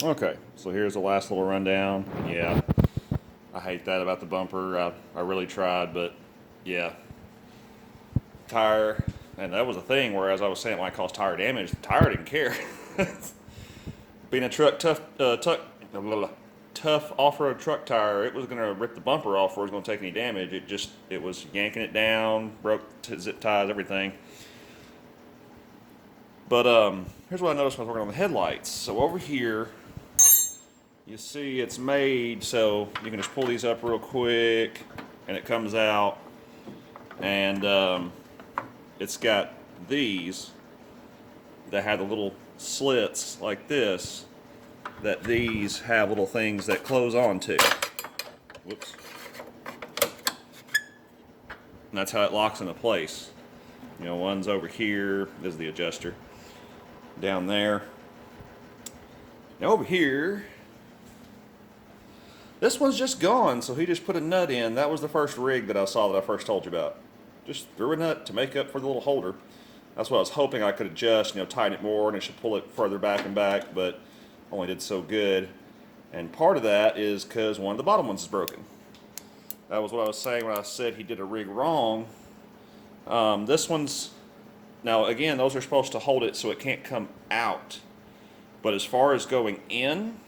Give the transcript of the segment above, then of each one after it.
Okay, so here's the last little rundown. Yeah, I hate that about the bumper. I really tried, but yeah, tire, and that was a thing. Whereas I was saying it might cause tire damage, the tire didn't care. Being a tough off-road truck tire, it was gonna rip the bumper off, or it was gonna take any damage. It was yanking it down, broke zip ties, everything. But here's what I noticed when I was working on the headlights. So over here, you see it's made so you can just pull these up real quick, and it comes out, and it's got these that have the little slits like this, that these have little things that close onto. Whoops. And that's how it locks into place. You know, one's over here, this is the adjuster, down there. Now over here, this one's just gone, so he just put a nut in. That was the first rig that I saw that I first told you about. Just threw a nut to make up for the little holder. That's what I was hoping I could adjust, tighten it more, and it should pull it further back and back, but only did so good. And part of that is because one of the bottom ones is broken. That was what I was saying when I said he did a rig wrong. This one's, now again, those are supposed to hold it so it can't come out. But as far as going in,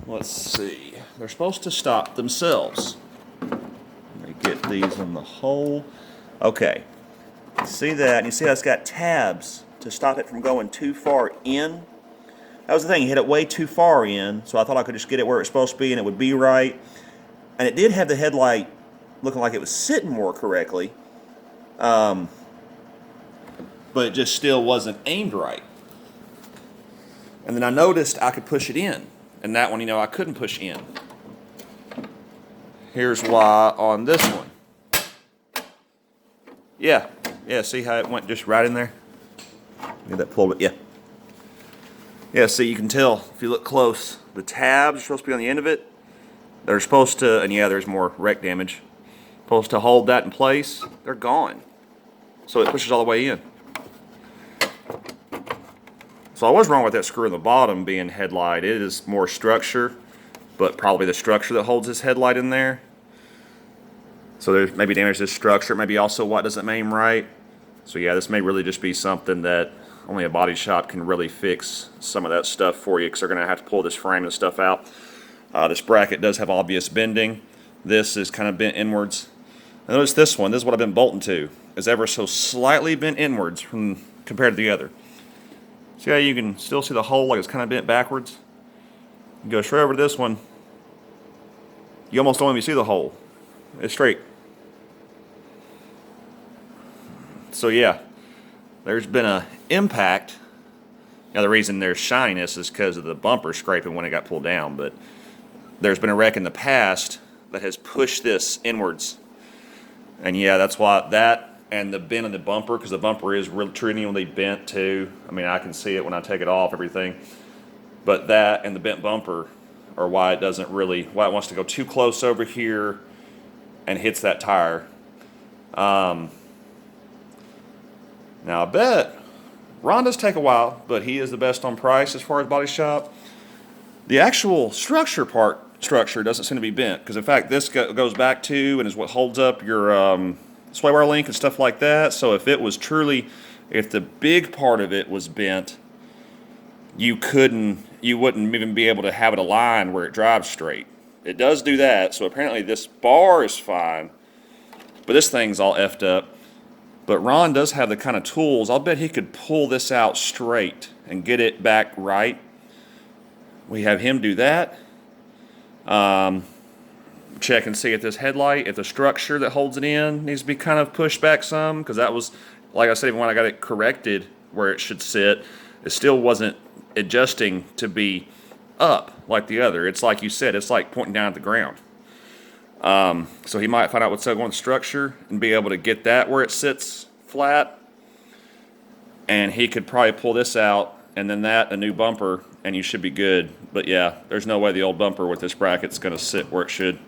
let's see. They're supposed to stop themselves. Let me get these in the hole. Okay. See that? And you see how it's got tabs to stop it from going too far in? That was the thing. He hit it way too far in, so I thought I could just get it where it's supposed to be and it would be right. And it did have the headlight looking like it was sitting more correctly. But it just still wasn't aimed right. And then I noticed I could push it in. And that one, I couldn't push in. Here's why on this one. Yeah, see how it went just right in there? Get that pulled, but yeah. Yeah, see, you can tell if you look close. The tabs are supposed to be on the end of it. They're supposed to, and yeah, there's more wreck damage. Supposed to hold that in place. They're gone. So it pushes all the way in. So I was wrong with that screw in the bottom being headlight. It is more structure, but probably the structure that holds this headlight in there. So there's maybe damage to this structure, maybe also what doesn't aim right. So yeah, this may really just be something that only a body shop can really fix some of that stuff for you, because they're going to have to pull this frame and stuff out. This bracket does have obvious bending. This is kind of bent inwards. And notice this one, this is what I've been bolting to, is ever so slightly bent inwards compared to the other. See how you can still see the hole like it's kind of bent backwards? You go straight over to this one, you almost don't even see the hole. It's straight. So yeah, there's been an impact. Now the reason there's shininess is because of the bumper scraping when it got pulled down, but there's been a wreck in the past that has pushed this inwards. And yeah, that's why that and the bend of the bumper, because the bumper is really truly bent too. I mean, I can see it when I take it off, everything. But that and the bent bumper are why it wants to go too close over here and hits that tire. Now I bet Ron does take a while, but he is the best on price as far as body shop. The actual structure doesn't seem to be bent, because in fact this goes back to and is what holds up your sway bar link and stuff like that. So if if the big part of it was bent, you wouldn't even be able to have it aligned where it drives straight. It does do that, so apparently this bar is fine, but this thing's all effed up. But Ron does have the kind of tools. I'll bet he could pull this out straight and get it back right. We have him do that. Check and see if this headlight, if the structure that holds it in needs to be kind of pushed back some, because that was, like I said, even when I got it corrected where it should sit, it still wasn't adjusting to be up like the other. It's like you said, it's like pointing down at the ground. So he might find out what's going on with the structure and be able to get that where it sits flat. And he could probably pull this out, and then a new bumper, and you should be good. But yeah, there's no way the old bumper with this bracket's going to sit where it should.